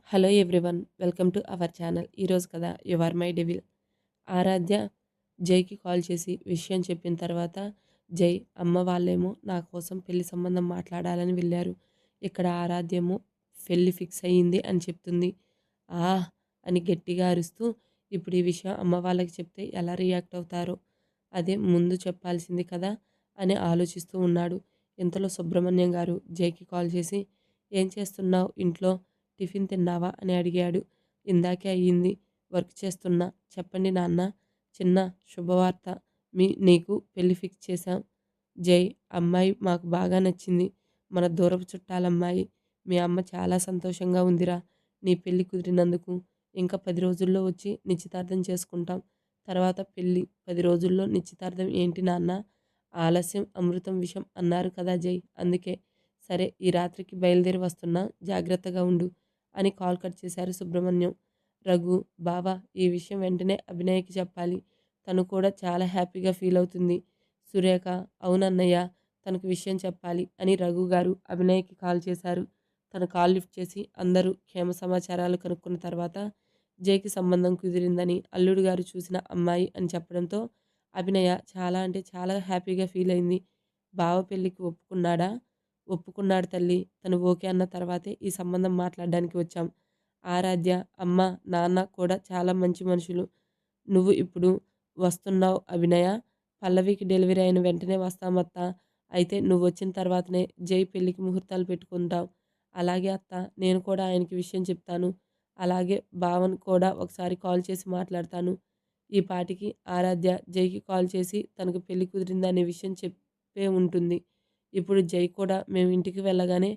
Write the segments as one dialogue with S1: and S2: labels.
S1: Hello everyone, welcome to our channel. ఈరోజు కదా you are my devil. Aaradhya జైకి call చేసి విషయం చెప్పిన తర్వాత జై అమ్మ వాళ్ళేమో నా కోసం పెళ్లి సంబంధం మాట్లాడాలని వెళ్ళారు. ఇక్కడ ఆరాధ్యేమో పెళ్లి ఫిక్స్ అయ్యింది అని చెప్తుంది. ఆహ్ అని గట్టిగా అరుస్తూ ఇప్పుడు ఈ విషయం అమ్మ వాళ్ళకి చెప్తే ఎలా రియాక్ట్ అవుతారో, అదే ముందు చెప్పాల్సింది కదా అని ఆలోచిస్తూ ఉన్నాడు. ఇంతలో సుబ్రహ్మణ్యం గారు జైకి కాల్ చేసి ఏం చేస్తున్నావు ఇంట్లో, టిఫిన్ తిన్నావా అని అడిగాడు. ఇందాకే అయ్యింది, వర్క్ చేస్తున్నా. చెప్పండి నాన్న. చిన్న శుభవార్త, నీకు పెళ్లి ఫిక్స్ చేశాం. జై, అమ్మాయి మాకు బాగా నచ్చింది. మన దూరపు చుట్టాలమ్మాయి. మీ అమ్మ చాలా సంతోషంగా ఉందిరా నీ పెళ్లి కుదిరినందుకు. ఇంకా 10 రోజుల్లో వచ్చి నిశ్చితార్థం చేసుకుంటాం. తర్వాత పెళ్లి. 10 రోజుల్లో నిశ్చితార్థం ఏంటి నాన్న? ఆలస్యం అమృతం విషం అన్నారు కదా జై, అందుకే. సరే, ఈ రాత్రికి బయలుదేరి వస్తున్నా, జాగ్రత్తగా ఉండు అని కాల్ కట్ చేశారు సుబ్రహ్మణ్యం. రఘు, బావా, ఈ విషయం వెంటనే అభినయకి చెప్పాలి. తను కూడా చాలా హ్యాపీగా ఫీల్ అవుతుంది. సురేఖ, అవునన్నయ్య, తనకు విషయం చెప్పాలి అని రఘు గారు అభినయ్కి కాల్ చేశారు. తను కాల్ లిఫ్ట్ చేసి అందరూ క్షేమ సమాచారాలు కనుక్కున్న తర్వాత జైకి సంబంధం కుదిరిందని అల్లుడు గారు చూసిన అమ్మాయి అని చెప్పడంతో అభినయ చాలా అంటే చాలా హ్యాపీగా ఫీల్ అయింది. బావ పెళ్ళికి ఒప్పుకున్నాడా? ఒప్పుకున్నాడు తల్లి. తను ఓకే అన్న తర్వాతే ఈ సంబంధం మాట్లాడడానికి వచ్చాం. ఆరాధ్య, అమ్మ, నాన్న కూడా చాలా మంచి మనుషులు. నువ్వు ఇప్పుడు వస్తున్నావు అభినయ. పల్లవికి డెలివరీ అయిన వెంటనే వస్తామత్తా. అయితే నువ్వు వచ్చిన తర్వాతనే జై పెళ్ళికి ముహూర్తాలు పెట్టుకుంటాం. అలాగే అత్త, నేను కూడా ఆయనకి విషయం చెప్తాను. అలాగే బావను కూడా ఒకసారి కాల్ చేసి మాట్లాడతాను. ఈ పాటికి ఆరాధ్య జైకి కాల్ చేసి తనకు పెళ్లి కుదిరిందనే విషయం చెప్పే ఉంటుంది. ఇప్పుడు జై కూడా మేము ఇంటికి వెళ్ళగానే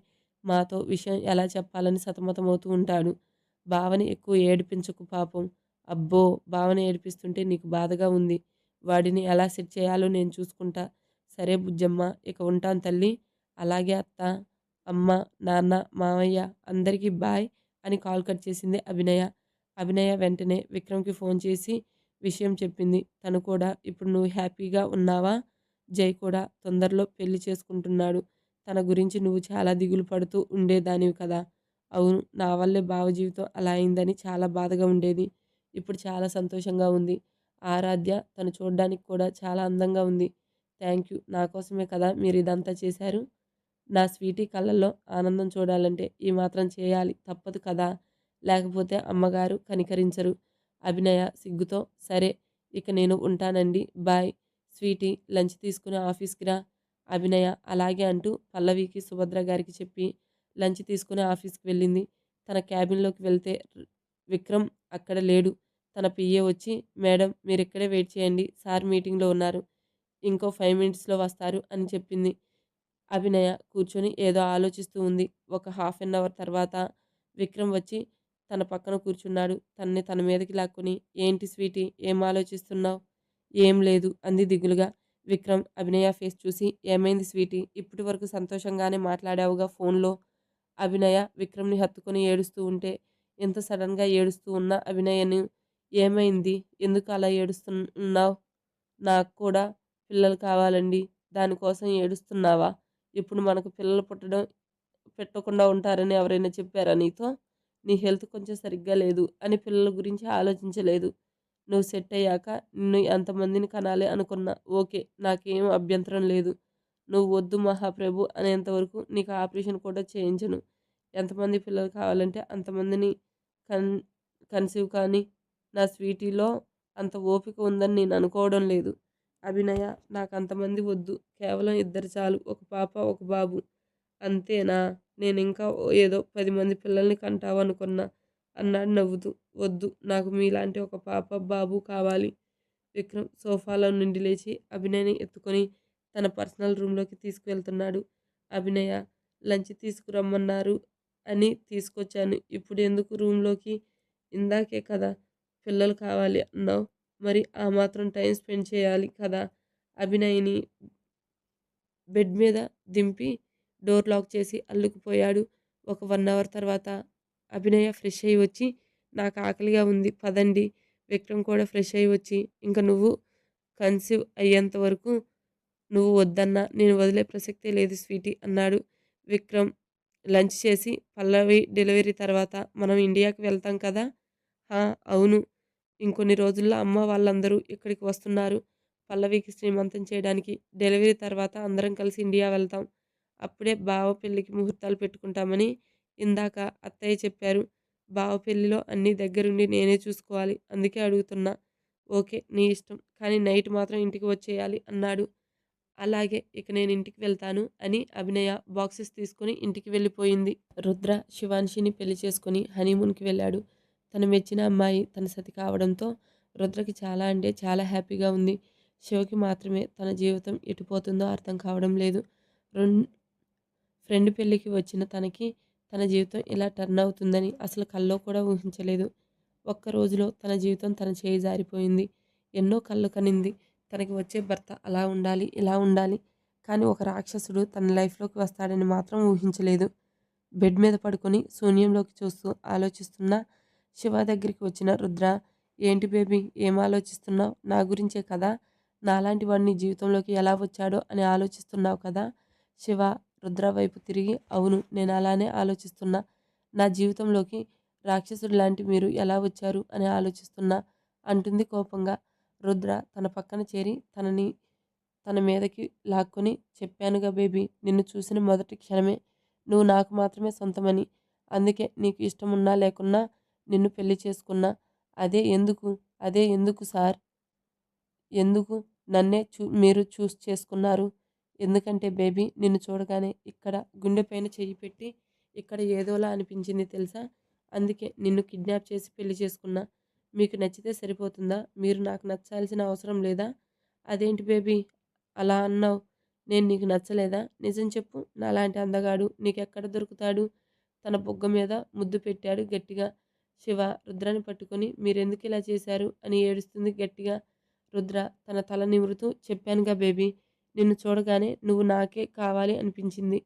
S1: మాతో విషయం ఎలా చెప్పాలని సతమతమవుతూ ఉంటాడు. బావని ఎక్కువ ఏడిపించకు పాపం. అబ్బో, బావని ఏడిపిస్తుంటే నీకు బాధగా ఉంది. వాడిని ఎలా సెట్ చేయాలో నేను చూసుకుంటా. సరే బుజ్జమ్మ, ఇక ఉంటాను తల్లి. అలాగే అత్త, అమ్మ, నాన్న, మావయ్య, అందరికీ బాయ్ అని కాల్ కట్ చేసింది అభినయ. అభినయ వెంటనే విక్రమ్కి ఫోన్ చేసి విషయం చెప్పింది. తను కూడా ఇప్పుడు నువ్వు హ్యాపీగా ఉన్నావా? జై కూడా తొందరలో పెళ్లి చేసుకుంటున్నాడు. తన గురించి నువ్వు చాలా దిగులు పడుతూ ఉండేదానివి కదా. అవును, నా వల్లే బావ జీవితం అలా అయిందని చాలా బాధగా ఉండేది. ఇప్పుడు చాలా సంతోషంగా ఉంది. ఆరాధ్య తను చూడడానికి కూడా చాలా అందంగా ఉంది. Thank you. నా కోసమే కదా మీరు ఇదంతా చేశారు. నా స్వీటీ కళ్ళల్లో ఆనందం చూడాలంటే ఈ మాత్రం చేయాలి తప్పదు కదా. లేకపోతే అమ్మగారు కనికరించరు. అభినయ సిగ్గుతో సరే, ఇక నేను ఉంటానండి, బాయ్. స్వీటీ, లంచ్ తీసుకుని ఆఫీస్కి రా. అభినయ అలాగే అంటూ పల్లవికి, సుభద్ర గారికి చెప్పి లంచ్ తీసుకుని ఆఫీస్కి వెళ్ళింది. తన క్యాబిన్లోకి వెళ్తే విక్రమ్ అక్కడ లేడు. తన పిఏ వచ్చి, మేడం మీరిక్కడే వెయిట్ చేయండి, సార్ మీటింగ్లో ఉన్నారు, ఇంకో 5 మినిట్స్లో వస్తారు అని చెప్పింది. అభినయ కూర్చొని ఏదో ఆలోచిస్తూ ఉంది. ఒక హాఫ్ అన్ అవర్ తర్వాత విక్రమ్ వచ్చి తన పక్కన కూర్చున్నాడు. తనని తన మీదకి లాక్కొని, ఏంటి స్వీటీ, ఏం ఆలోచిస్తున్నావు? ఏం లేదు అంది దిగులుగా. విక్రమ్ అభినయ ఫేస్ చూసి, ఏమైంది స్వీటీ, ఇప్పటి వరకు సంతోషంగానే మాట్లాడావుగా ఫోన్లో. అభినయ విక్రమ్ని హత్తుకొని ఏడుస్తూ ఉంటే, ఎంత సడన్గా ఏడుస్తూ ఉన్న అభినయను, ఏమైంది, ఎందుకు అలా ఏడుస్తున్నావు? నాకు కూడా పిల్లలు కావాలండి. దానికోసం ఏడుస్తున్నావా? ఇప్పుడు మనకు పిల్లలు పెట్టకుండా ఉంటారని ఎవరైనా చెప్పారా నీతో? నీ హెల్త్ కొంచెం సరిగ్గా లేదు అని పిల్లల గురించి ఆలోచించలేదు. నువ్వు సెట్ అయ్యాక నిన్ను ఎంతమందిని కనాలి అనుకున్నా. ఓకే, నాకేం అభ్యంతరం లేదు. నువ్వు వద్దు మహాప్రభు అనేంత వరకు నీకు ఆపరేషన్ కూడా చేయించను. ఎంతమంది పిల్లలు కావాలంటే అంతమందిని కన్ కన్సీవ్ కానీ. నా స్వీటీలో అంత ఓపిక ఉందని నేను అనుకోవడం లేదు. అభినయ, నాకు అంతమంది వద్దు. కేవలం 2 చాలు. ఒక పాప, ఒక బాబు. అంతేనా? నేనింకా ఏదో 10 మంది పిల్లల్ని కంటావనుకున్నా అన్నాడు నవ్వుతూ. వద్దు, నాకు మీలాంటి ఒక పాప, బాబు కావాలి. విక్రమ్ సోఫాలో నుండి లేచి అభినయ్‌ని ఎత్తుకొని తన పర్సనల్ రూమ్‌లోకి తీసుకువెళ్తున్నాడు. అభినయ, లంచ్ తీసుకురమ్మన్నారు అని తీసుకొచ్చాను. ఇప్పుడెందుకు రూమ్‌లోకి? ఇందాకే కదా పిల్లలు కావాలి అన్నావు. మరి ఆ మాత్రం టైం స్పెండ్ చేయాలి కదా. అభినయ్‌ని బెడ్ మీద దింపి డోర్ లాక్ చేసి అల్లుకుపోయాడు. ఒక 1 అవర్ తర్వాత అభినయ ఫ్రెష్ అయ్యి వచ్చి, నాకు ఆకలిగా ఉంది పదండి. విక్రమ్ కూడా ఫ్రెష్ అయ్యి వచ్చి, ఇంక నువ్వు కన్సీవ్ అయ్యేంత వరకు నువ్వు వద్దన్నా నేను వదిలే ప్రసక్తే లేదు స్వీటీ అన్నాడు. విక్రమ్ లంచ్ చేసి పల్లవి డెలివరీ తర్వాత మనం ఇండియాకి వెళ్తాం కదా! ఆ! అవును. ఇంకొన్ని రోజుల్లో అమ్మ వాళ్ళందరూ ఇక్కడికి వస్తున్నారు. పల్లవికి శ్రీమంతం చేయడానికి. డెలివరీ తర్వాత అందరం కలిసి ఇండియా వెళ్తాం. అప్పుడే బావ పెళ్ళికి ముహూర్తాలు పెట్టుకుంటామని ఇందాక అత్తయ్య చెప్పారు. బావ పెళ్ళిలో అన్నీ దగ్గరుండి నేనే చూసుకోవాలి. అందుకే అడుగుతున్నా. ఓకే. నీ ఇష్టం. కానీ నైట్ మాత్రం ఇంటికి వచ్చేయాలి అన్నాడు. అలాగే ఇక నేను ఇంటికి వెళ్తాను అని అభినయ బాక్సెస్ తీసుకొని ఇంటికి వెళ్ళిపోయింది. రుద్ర శివాన్షిని పెళ్లి చేసుకొని హనీమూన్‌కి వెళ్ళాడు. తను మెచ్చిన అమ్మాయి తన సతి కావడంతో రుద్రకి చాలా అంటే చాలా హ్యాపీగా ఉంది. శివకి మాత్రమే తన జీవితం ఎటు పోతుందో అర్థం కావడం లేదు. రొన్ ఫ్రెండ్ పెళ్ళికి వచ్చిన తనకి తన జీవితం ఇలా టర్న్ అవుతుందని అసలు కల్లో కూడా ఊహించలేదు. ఒక్క రోజులో తన జీవితం తన చేయి జారిపోయింది. ఎన్నో కలలు కనింది. తనకి వచ్చే భర్త అలా ఉండాలి, ఇలా ఉండాలి. కానీ ఒక రాక్షసుడు తన లైఫ్‌లోకి వస్తాడని మాత్రం ఊహించలేదు. బెడ్ మీద పడుకొని శూన్యంలోకి చూస్తూ ఆలోచిస్తున్న శివ దగ్గరికి వచ్చిన రుద్ర, "ఏంటి బేబీ ఏం ఆలోచిస్తున్నావు? నా గురించే కదా! నాలాంటి వాడు నీ జీవితంలోకి ఎలా వచ్చాడో అని ఆలోచిస్తున్నావు కదా!" శివ రుద్ర వైపు తిరిగి, "అవును నేను అలానే ఆలోచిస్తున్నా. నా జీవితంలోకి రాక్షసుడు లాంటి మీరు ఎలా వచ్చారు అని ఆలోచిస్తున్నా" అంటుంది కోపంగా. రుద్ర తన పక్కన చేరి తన మీదకి లాక్కొని, "చెప్పానుగా బేబీ నిన్ను చూసిన మొదటి క్షణమే నువ్వు నాకు మాత్రమే సొంతమని. అందుకే నీకు ఇష్టమున్నా లేకున్నా నిన్ను పెళ్లి చేసుకున్నా. అదే ఎందుకు సార్? ఎందుకు మీరు చూస్ చేసుకున్నారు? ఎందుకంటే బేబీ నిన్ను చూడగానే ఇక్కడ గుండెపైన చెయ్యి పెట్టి ఇక్కడ ఏదోలా అనిపించింది తెలుసా? అందుకే నిన్ను కిడ్నాప్ చేసి పెళ్లి చేసుకున్నా. మీకు నచ్చితే సరిపోతుందా? మీరు నాకు నచ్చాల్సిన అవసరం లేదా?" "అదేంటి బేబీ అలా అన్నావు? నేను నీకు నచ్చలేదా? నిజం చెప్పు. నాలాంటి అందగాడు నీకెక్కడ దొరుకుతాడు?" తన బుగ్గ మీద ముద్దు పెట్టాడు గట్టిగా. శివ రుద్రని పట్టుకొని, "మీరెందుకిలా చేశారు?" అని ఏడుస్తుంది గట్టిగా. రుద్ర తన తల నిమురుతూ, "చెప్పానుగా బేబీ నిన్ను చూడగానే నువ్వు నాకే కావాలి అనిపించింది.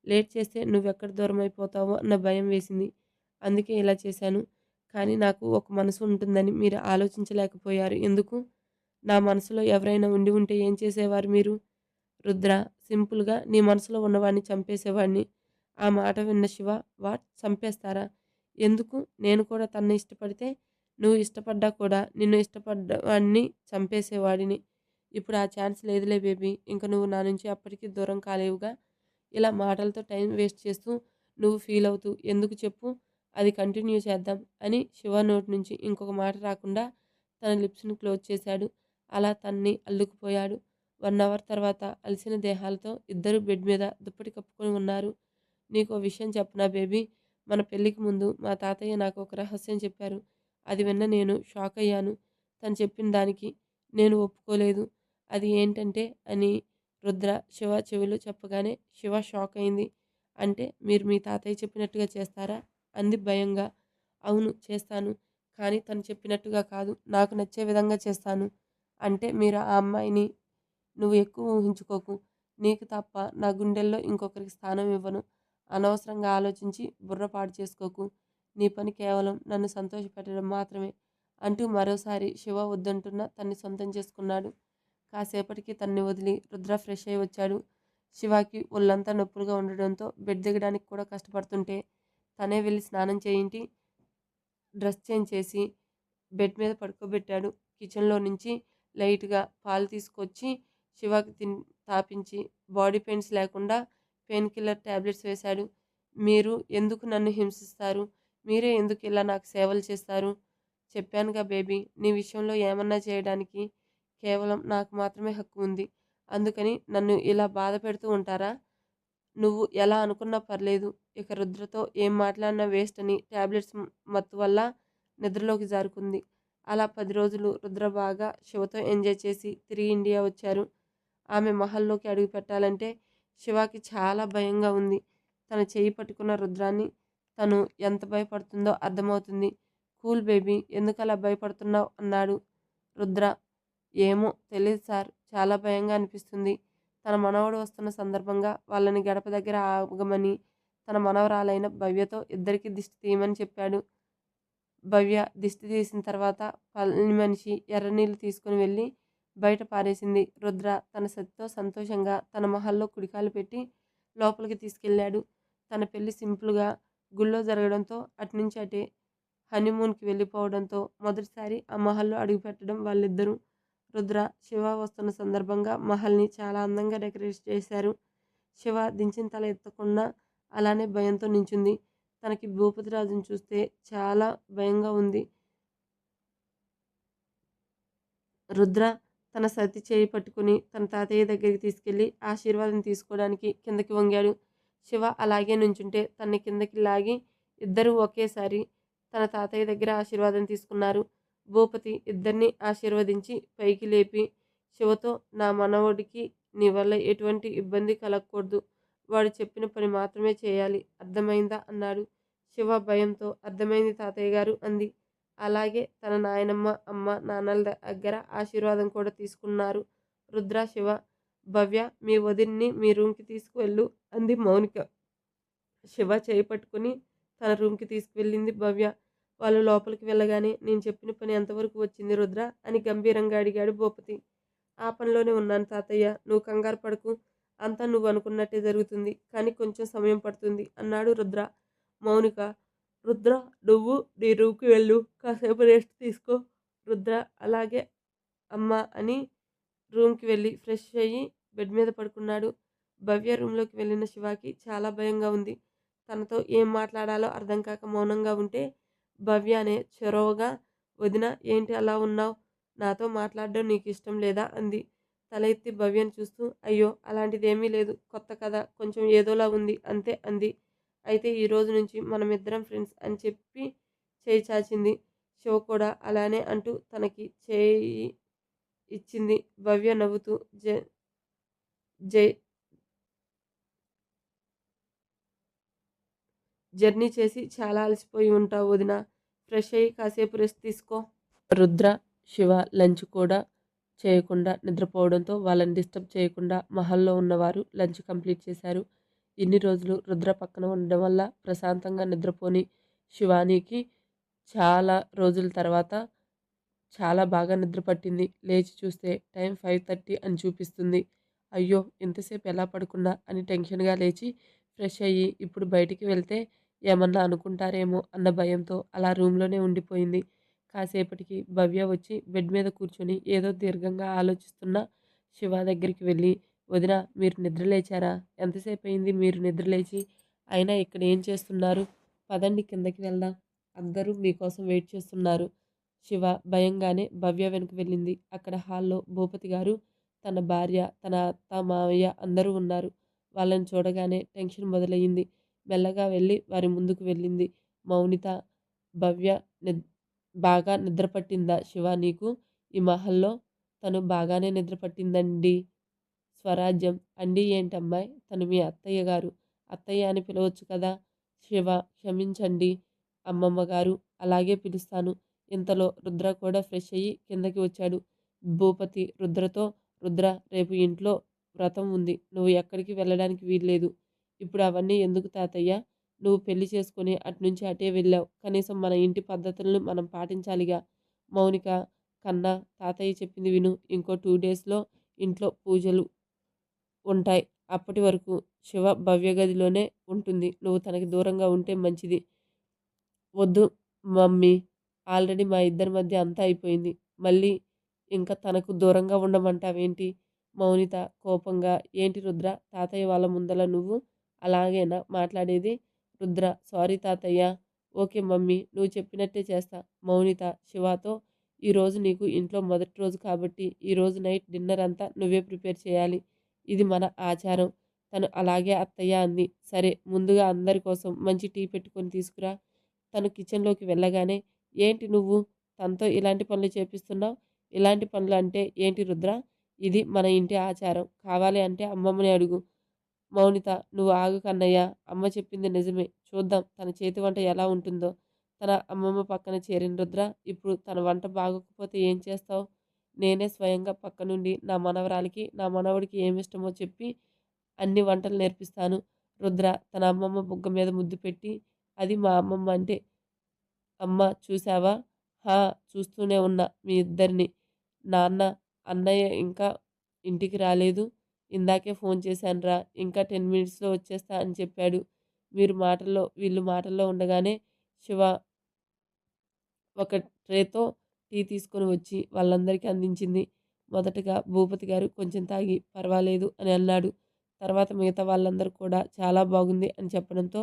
S1: లేట్ చేస్తే నువ్వెక్కడ దూరమైపోతావో అన్న భయం వేసింది. అందుకే ఇలా చేశాను. కానీ నాకు ఒక మనసు ఉంటుందని మీరు ఆలోచించలేకపోయారు. ఎందుకు? నా మనసులో ఎవరైనా ఉండి ఉంటే ఏం చేసేవారు మీరు?" రుద్ర సింపుల్‌గా, "నీ మనసులో ఉన్నవాడిని చంపేసేవాడిని." ఆ మాట విన్న శివ, "వాట్? చంపేస్తారా? ఎందుకు? నేను కూడా తనని ఇష్టపడితే, నువ్వు ఇష్టపడ్డా కూడా నిన్ను ఇష్టపడ్డవాడిని చంపేసేవాడిని. ఇప్పుడు ఆ ఛాన్స్ లేదులే బేబీ. ఇంక నువ్వు నా నుంచి అప్పటికి దూరం కాలేవుగా." ఇలా మాటలతో టైం వేస్ట్ చేస్తూ, నువ్వు ఫీల్ అవుతూ ఎందుకు చెప్పు? అది కంటిన్యూ చేద్దాం అని శివ నోటి నుంచి ఇంకొక మాట రాకుండా తన లిప్స్‌ని క్లోజ్ చేశాడు. అలా తన్ని అల్లుకుపోయాడు. 1 అవర్ తర్వాత అలసిన దేహాలతో ఇద్దరూ బెడ్ మీద దుప్పటి కప్పుకొని ఉన్నారు. "నీకో విషయం చెప్పనా బేబీ? మన పెళ్ళికి ముందు మా తాతయ్య నాకు ఒక రహస్యం చెప్పారు. అది విన్న నేను షాక్ అయ్యాను. తను చెప్పిన దానికి నేను ఒప్పుకోలేదు. అది ఏంటంటే" అని రుద్ర శివ చెవిలో చెప్పగానే శివ షాక్ అయింది. "అంటే మీరు మీ తాతయ్య చెప్పినట్టుగా చేస్తారా?" అంది భయంగా. "అవును చేస్తాను. కానీ తను చెప్పినట్టుగా కాదు. నాకు నచ్చే విధంగా చేస్తాను." "అంటే మీరు ఆ అమ్మాయిని నువ్వు ఎక్కువ ఊహించుకోకు. నీకు తప్ప నా గుండెల్లో ఇంకొకరికి స్థానం ఇవ్వను. అనవసరంగా ఆలోచించి బుర్ర పాడు చేసుకోకు. నీ పని కేవలం నన్ను సంతోషపెట్టడం మాత్రమే." అంటూ మరోసారి శివ వద్దంటున్నా తన్ని సొంతం చేసుకున్నాడు. కాసేపటికి తన్ని వదిలి రుద్ర ఫ్రెష్ అయ్యి వచ్చాడు. శివకి ఒళ్ళంతా నొప్పులుగా ఉండడంతో బెడ్ దిగడానికి కూడా కష్టపడుతుంటే తనే వెళ్లి స్నానం చేయించి, డ్రెస్ చేంజ్ చేసి బెడ్ మీద పడుకోబెట్టాడు. కిచెన్‌లో నుంచి లైట్‌గా పాలు తీసుకొచ్చి శివకి తాపించి బాడీ పెయిన్స్ లేకుండా పెయిన్ కిల్లర్ టాబ్లెట్స్ వేశాడు. "మీరు ఎందుకు నన్ను హింసిస్తారు? మీరే ఎందుకు ఇలా నాకు సేవలు చేస్తారు? చెప్పానుగా బేబీ నీ విషయంలో ఏమన్నా చేయడానికి కేవలం నాకు మాత్రమే హక్కు ఉంది. అందుకని నన్ను ఇలా బాధ పెడుతూ ఉంటారా? నువ్వు ఎలా అనుకున్నా పర్లేదు. ఇక రుద్రతో ఏం మాట్లాడినా వేస్ట్" అని టాబ్లెట్స్ మత్తు వల్ల నిద్రలోకి జారుకుంది. అలా 10 రోజులు రుద్ర బాగా శివతో ఎంజాయ్ చేసి తిరిగి ఇండియా వచ్చారు. ఆమె మహల్‌లోకి అడుగుపెట్టాలంటే శివకి చాలా భయంగా ఉంది. తన చెయ్యి పట్టుకున్న రుద్రాన్ని తను ఎంత భయపడుతుందో అర్థమవుతుంది. "కూల్ బేబీ ఎందుకలా భయపడుతున్నావు?" అన్నాడు. రుద్ర, "ఏమో తెలీదు సార్. చాలా భయంగా అనిపిస్తుంది." తన మనవడు వస్తున్న సందర్భంగా వాళ్ళని గడప దగ్గర ఆగమని తన మనవరాలైన భవ్యతో ఇద్దరికీ దిష్టి తీయమని చెప్పాడు. భవ్య దిష్టి తీసిన తర్వాత పని మనిషి ఎర్రనీళ్లు తీసుకొని వెళ్లి బయట పారేసింది. రుద్ర తన సతితో సంతోషంగా తన మహల్‌లో కుడికాలు పెట్టి లోపలికి తీసుకెళ్ళాడు. తన పెళ్లి సింపుల్‌గా గుళ్ళో జరగడంతో అటునుంచి అటే హనీమూన్‌కి వెళ్ళిపోవడంతో మొదటిసారి ఆ మహల్‌లో అడుగుపెట్టడం వాళ్ళిద్దరూ. రుద్ర, శివ వస్తున్న సందర్భంగా మహల్‌ని చాలా అందంగా డెకరేట్ చేశారు. శివ దించిన తల ఎత్తకుండా అలానే భయంతో నించుంది. తనకి భూపతిరాజుని చూస్తే చాలా భయంగా ఉంది. రుద్ర తన సతి చేయి పట్టుకుని తన తాతయ్య దగ్గరికి తీసుకెళ్ళి ఆశీర్వాదం తీసుకోవడానికి కిందకి వంగాడు. శివ అలాగే నుంచుంటే తన్ని కిందకి లాగి ఇద్దరూ ఒకేసారి తన తాతయ్య దగ్గర ఆశీర్వాదం తీసుకున్నారు. భూపతి ఇద్దరిని ఆశీర్వదించి పైకి లేపి శివతో, నా మనవడికి నీ వల్ల ఎటువంటి ఇబ్బంది కలగకూడదు. వాడు చెప్పిన పని మాత్రమే చేయాలి. అర్థమైందా అన్నాడు. శివ భయంతో అర్థమైంది తాతయ్య గారు అంది. అలాగే తన నాయనమ్మ, అమ్మ, నాన్నల దగ్గర ఆశీర్వాదం కూడా తీసుకున్నారు. రుద్ర, శివ. భవ్య, మీ వదిన్ని మీ రూమ్‌కి తీసుకువెళ్ళు అంది మౌనిక. శివ చేయి పట్టుకుని తన రూమ్‌కి తీసుకువెళ్ళింది భవ్య. వాళ్ళు లోపలికి వెళ్ళగానే నేను చెప్పిన పని ఎంతవరకు వచ్చింది రుద్ర అని గంభీరంగా అడిగాడు భూపతి. ఆ పనిలోనే ఉన్నాను తాతయ్య. నువ్వు కంగారు పడకు. అంతా నువ్వు అనుకున్నట్టే జరుగుతుంది. కానీ కొంచెం సమయం పడుతుంది అన్నాడు రుద్ర. మౌనిక, రుద్ర, నువ్వు నీ రూమ్‌కి వెళ్ళు. కాసేపు రెస్ట్ తీసుకో. రుద్ర అలాగే అమ్మా అని రూమ్‌కి వెళ్ళి ఫ్రెష్ అయ్యి బెడ్ మీద పడుకున్నాడు. భవ్య రూమ్‌లోకి వెళ్ళిన శివకి చాలా భయంగా ఉంది. తనతో ఏం మాట్లాడాలో అర్థం కాక మౌనంగా ఉంటే భవ్యనే చొరవగా, వదినా ఏంటి అలా ఉన్నావు? నాతో మాట్లాడడం నీకిష్టం లేదా? అంది. తల ఎత్తి భవ్యను చూస్తూ అయ్యో! అలాంటిదేమీ లేదు. కొత్త కదా! కొంచెం ఏదోలా ఉంది అంతే అంది. అయితే ఈ రోజు నుంచి మనమిద్దరం ఫ్రెండ్స్ అని చెప్పి చేయి చాచింది. శివ కూడా అలానే అంటూ తనకి చేయి ఇచ్చింది. భవ్య నవ్వుతూ జై జర్నీ చేసి చాలా అలసిపోయి ఉంటావు వదినా. ఫ్రెష్ అయ్యి కాసేపు రెస్ట్ తీసుకో. రుద్ర, శివ లంచ్ కూడా చేయకుండా నిద్రపోవడంతో వాళ్ళని డిస్టర్బ్ చేయకుండా మహల్‌లో ఉన్నవారు లంచ్ కంప్లీట్ చేశారు. ఇన్ని రోజులు రుద్ర పక్కన ఉండడం వల్ల ప్రశాంతంగా నిద్రపోని శివానీకి చాలా రోజుల తర్వాత చాలా బాగా నిద్ర పట్టింది. లేచి చూస్తే టైం 5:30 అని చూపిస్తుంది. అయ్యో! ఇంతసేపు ఎలా పడుకున్నా అని టెన్షన్‌గా లేచి ఫ్రెష్ అయ్యి ఇప్పుడు బయటికి వెళ్తే ఏమన్నా అనుకుంటారేమో అన్న భయంతో అలా రూమ్‌లోనే ఉండిపోయింది. కాసేపటికి భవ్య వచ్చి బెడ్ మీద కూర్చొని ఏదో దీర్ఘంగా ఆలోచిస్తున్న శివ దగ్గరికి వెళ్ళి, వదినా మీరు నిద్ర లేచారా? ఎంతసేపయింది మీరు నిద్ర లేచి? అయినా ఇక్కడ ఏం చేస్తున్నారు? పదండి కిందకి వెళ్దాం. అందరూ మీకోసం వెయిట్ చేస్తున్నారు. శివ భయంగానే భవ్య వెనక వెళ్ళింది. అక్కడ హాల్‌లో భూపతి గారు, తన భార్య, తన అత్త, మావయ్య అందరూ ఉన్నారు. వాళ్ళని చూడగానే టెన్షన్ మొదలయ్యింది. మెల్లగా వెళ్ళి వారి ముందుకు వెళ్ళింది. మౌనిత, భవ్య నిద్ బాగా నిద్ర పట్టిందా శివ నీకు? ఈ మహల్‌లో తను బాగానే నిద్ర పట్టిందండీ. స్వరాజ్యం. అండి ఏంటమ్మాయి? తను మీ అత్తయ్య గారు. అత్తయ్య అని పిలవచ్చు కదా! శివ, క్షమించండి అమ్మమ్మ గారు. అలాగే పిలుస్తాను. ఇంతలో రుద్ర కూడా ఫ్రెష్ అయ్యి కిందకి వచ్చాడు. భూపతి రుద్రతో, రుద్ర రేపు ఇంట్లో వ్రతం ఉంది. నువ్వు ఎక్కడికి వెళ్ళడానికి వీల్లేదు. ఇప్పుడు అవన్నీ ఎందుకు తాతయ్య? నువ్వు పెళ్లి చేసుకొని అటునుంచి అటే వెళ్ళావు. కనీసం మన ఇంటి పద్ధతులను మనం పాటించాలిగా. మౌనిక, కన్నా తాతయ్య చెప్పింది విను. ఇంకో 2 డేస్‌లో ఇంట్లో పూజలు ఉంటాయి. అప్పటి వరకు శివ భవ్య గదిలోనే ఉంటుంది. నువ్వు తనకి దూరంగా ఉంటే మంచిది. వద్దు మమ్మీ. ఆల్రెడీ మా ఇద్దరి మధ్య అంతా అయిపోయింది. మళ్ళీ ఇంకా తనకు దూరంగా ఉండమంటావేంటి? మౌనిత కోపంగా, ఏంటి రుద్ర తాతయ్య వాళ్ళ ముందల నువ్వు అలాగేనా మాట్లాడేది? రుద్ర, సారీ తాతయ్య. ఓకే మమ్మీ నువ్వు చెప్పినట్టే చేస్తా. మౌనిత శివతో, ఈరోజు నీకు ఇంట్లో మొదటి రోజు కాబట్టి ఈరోజు నైట్ డిన్నర్ అంతా నువ్వే ప్రిపేర్ చేయాలి. ఇది మన ఆచారం. తను అలాగే అత్తయ్య అంది. సరే ముందుగా అందరి కోసం మంచి టీ పెట్టుకొని తీసుకురా. తను కిచెన్‌లోకి వెళ్ళగానే, ఏంటి నువ్వు తనతో ఇలాంటి పనులు చేపిస్తున్నావు? ఇలాంటి పనులు అంటే ఏంటి రుద్ర? ఇది మన ఇంటి ఆచారం. కావాలి అంటే అమ్మమ్మని అడుగు. మౌనిత, నువ్వు ఆగు కన్నయ్య. అమ్మ చెప్పింది నిజమే. చూద్దాం తన చేతి వంట ఎలా ఉంటుందో. తన అమ్మమ్మ పక్కన చేరిన రుద్ర, ఇప్పుడు తన వంట బాగోకపోతే ఏం చేస్తావు? నేనే స్వయంగా పక్కనుండి నా మనవరాలికి, నా మనవడికి ఏమిష్టమో చెప్పి అన్ని వంటలు నేర్పిస్తాను. రుద్ర తన అమ్మమ్మ బుగ్గ మీద ముద్దు పెట్టి, అది మా అమ్మమ్మ అంటే అమ్మ చూసావా? హా! చూస్తూనే ఉన్నా మీ ఇద్దరిని. నాన్న, అన్నయ్య ఇంకా ఇంటికి రాలేదు. ఇందాకే ఫోన్ చేశానురా. ఇంకా 10 మినిట్స్‌లో వచ్చేస్తా అని చెప్పాడు. వీళ్ళు మాటల్లో ఉండగానే శివ ఒక ట్రేతో టీ తీసుకొని వచ్చి వాళ్ళందరికీ అందించింది. మొదటగా భూపతి గారు కొంచెం తాగి పర్వాలేదు అని అన్నాడు. తర్వాత మిగతా వాళ్ళందరూ కూడా చాలా బాగుంది అని చెప్పడంతో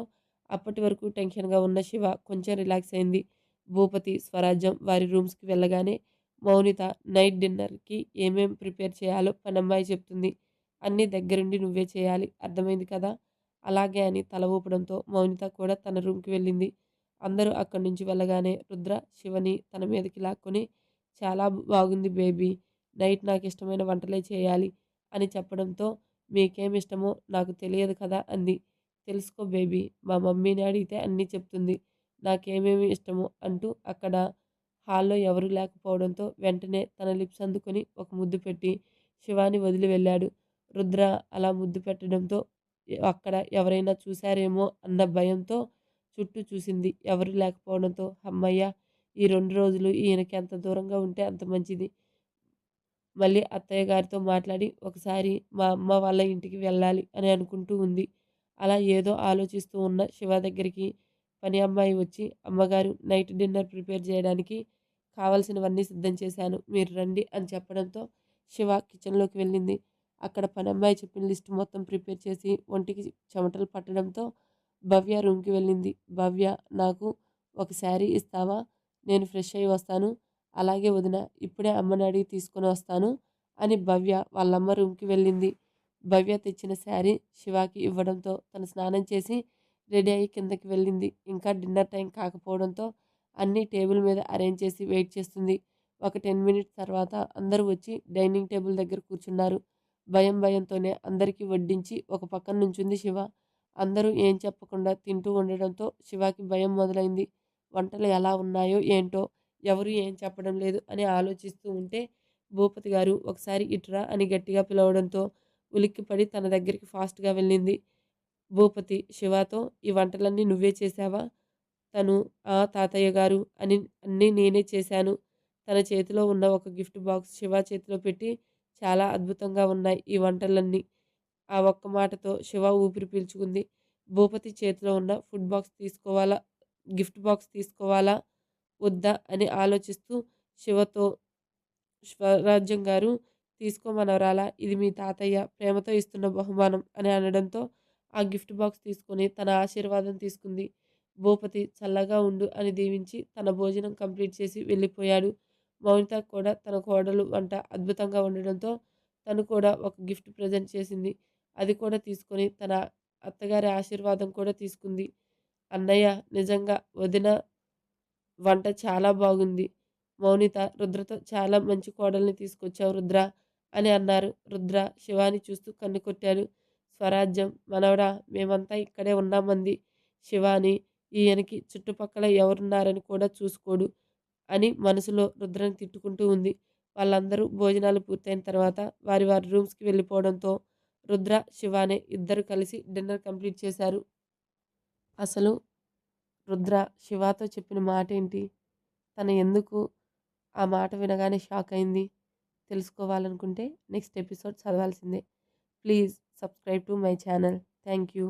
S1: అప్పటి వరకు టెన్షన్‌గా ఉన్న శివ కొంచెం రిలాక్స్ అయింది. భూపతి, స్వరాజ్యం వారి రూమ్స్‌కి వెళ్ళగానే మౌనిత నైట్ డిన్నర్‌కి ఏమేం ప్రిపేర్ చేయాలో పనమ్మాయి చెప్తుంది. అన్నీ దగ్గరుండి నువ్వే చేయాలి. అర్థమైంది కదా! అలాగే అని తల ఊపడంతో మౌనిత కూడా తన రూమ్‌కి వెళ్ళింది. అందరూ అక్కడి నుంచి వెళ్ళగానే రుద్ర శివని తన మీదకి లాక్కొని చాలా బాగుంది బేబీ. నైట్ నాకిష్టమైన వంటలే చేయాలి అని చెప్పడంతో మీకేమిష్టమో నాకు తెలియదు కదా అంది. తెలుసుకో బేబీ, మా మమ్మీని అడిగితే అన్నీ చెప్తుంది. నాకేమేమి ఇష్టమో అంటూ అక్కడ హాల్‌లో ఎవరూ లేకపోవడంతో వెంటనే తన లిప్స్ అందుకొని ఒక ముద్దు పెట్టి శివాని వదిలి వెళ్ళాడు. రుద్ర అలా ముద్దు పెట్టడంతో అక్కడ ఎవరైనా చూసారేమో అన్న భయంతో చుట్టూ చూసింది. ఎవరూ లేకపోవడంతో హమ్మయ్య! ఈ 2 రోజులు ఈయనకి ఎంత దూరంగా ఉంటే అంత మంచిది. మళ్ళీ అత్తయ్య గారితో మాట్లాడి ఒకసారి మా అమ్మ వాళ్ళ ఇంటికి వెళ్ళాలి అని అనుకుంటూ ఉంది. అలా ఏదో ఆలోచిస్తూ ఉన్న శివ దగ్గరికి పని అమ్మాయి వచ్చి, "అమ్మగారు నైట్ డిన్నర్ ప్రిపేర్ చేయడానికి కావాల్సినవన్నీ సిద్ధం చేశాను. మీరు రండి" అని చెప్పడంతో శివ కిచెన్‌లోకి వెళ్ళింది. అక్కడ పనమ్మాయి చెప్పిన లిస్ట్ మొత్తం ప్రిపేర్ చేసి ఒంటికి చెమటలు పట్టడంతో భవ్య రూమ్‌కి వెళ్ళింది. "భవ్య, నాకు ఒక శారీ ఇస్తావా? నేను ఫ్రెష్ అయ్యి వస్తాను." "అలాగే వదిన, ఇప్పుడే అమ్మని అడిగి తీసుకొని వస్తాను" అని భవ్య వాళ్ళమ్మ రూమ్‌కి వెళ్ళింది. భవ్య తెచ్చిన శారీ శివాకి ఇవ్వడంతో తను స్నానం చేసి రెడీ అయ్యి కిందకి వెళ్ళింది. ఇంకా డిన్నర్ టైం కాకపోవడంతో అన్నీ టేబుల్ మీద అరేంజ్ చేసి వెయిట్ చేస్తుంది. ఒక 10 మినిట్స్ తర్వాత అందరూ వచ్చి డైనింగ్ టేబుల్ దగ్గర కూర్చున్నారు. భయంతోనే అందరికీ వడ్డించి ఒక పక్కన నుంచుంది శివ. అందరూ ఏం చెప్పకుండా తింటూ ఉండడంతో శివాకి భయం మొదలైంది. వంటలు ఎలా ఉన్నాయో ఏంటో? ఎవరు ఏం చెప్పడం లేదు అని ఆలోచిస్తూ ఉంటే భూపతి గారు ఒకసారి ఇటురా అని గట్టిగా పిలవడంతో ఉలిక్కిపడి తన దగ్గరికి ఫాస్ట్‌గా వెళ్ళింది. భూపతి శివతో, "ఈ వంటలన్నీ నువ్వే చేశావా?" తను, "ఆ! తాతయ్య గారు" అని, "అన్నీ నేనే చేశాను." తన చేతిలో ఉన్న ఒక గిఫ్ట్ బాక్స్ శివ చేతిలో పెట్టి, "చాలా అద్భుతంగా ఉన్నాయి ఈ వంటలన్నీ." ఆ ఒక్క మాటతో శివ ఊపిరి పీల్చుకుంది. భూపతి చేతిలో ఉన్న గిఫ్ట్ బాక్స్ తీసుకోవాలా? వద్దా? అని ఆలోచిస్తూ శివతో, "స్వరాజ్యం గారు, తీసుకో మనవరాలా, ఇది మీ తాతయ్య ప్రేమతో ఇస్తున్న బహుమానం" అని అనడంతో ఆ గిఫ్ట్ బాక్స్ తీసుకొని తన ఆశీర్వాదం తీసుకుంది. భూపతి చల్లగా ఉండు అని దీవించి తన భోజనం కంప్లీట్ చేసి వెళ్ళిపోయాడు. మౌనిత కూడా తన కోడలు వంట అద్భుతంగా ఉండడంతో తను కూడా ఒక గిఫ్ట్ ప్రజెంట్ చేసింది. అది కూడా తీసుకొని తన అత్తగారి ఆశీర్వాదం కూడా తీసుకుంది. "అన్నయ్య, నిజంగా వదిన వంట చాలా బాగుంది. మౌనిత, రుద్రతో చాలా మంచి కోడల్ని తీసుకొచ్చావు రుద్ర" అని అన్నారు. రుద్ర శివాని చూస్తూ కన్ను కొట్టాడు. "స్వరాజ్యం, మనవడా, మేమంతా ఇక్కడే ఉన్నామంది శివాని. ఈయనకి చుట్టుపక్కల ఎవరున్నారని కూడా చూసుకోడు" అని మనసులో రుద్రని తిట్టుకుంటూ ఉంది. వాళ్ళందరూ భోజనాలు పూర్తయిన తర్వాత వారి రూమ్స్‌కి వెళ్ళిపోవడంతో రుద్ర, శివాని ఇద్దరు కలిసి డిన్నర్ కంప్లీట్ చేశారు. అసలు రుద్ర శివాతో చెప్పిన మాటేంటి? తను ఎందుకు ఆ మాట వినగానే షాక్ అయింది? తెలుసుకోవాలనుకుంటే నెక్స్ట్ ఎపిసోడ్ చదవాల్సిందే. Please subscribe to my channel. Thank you.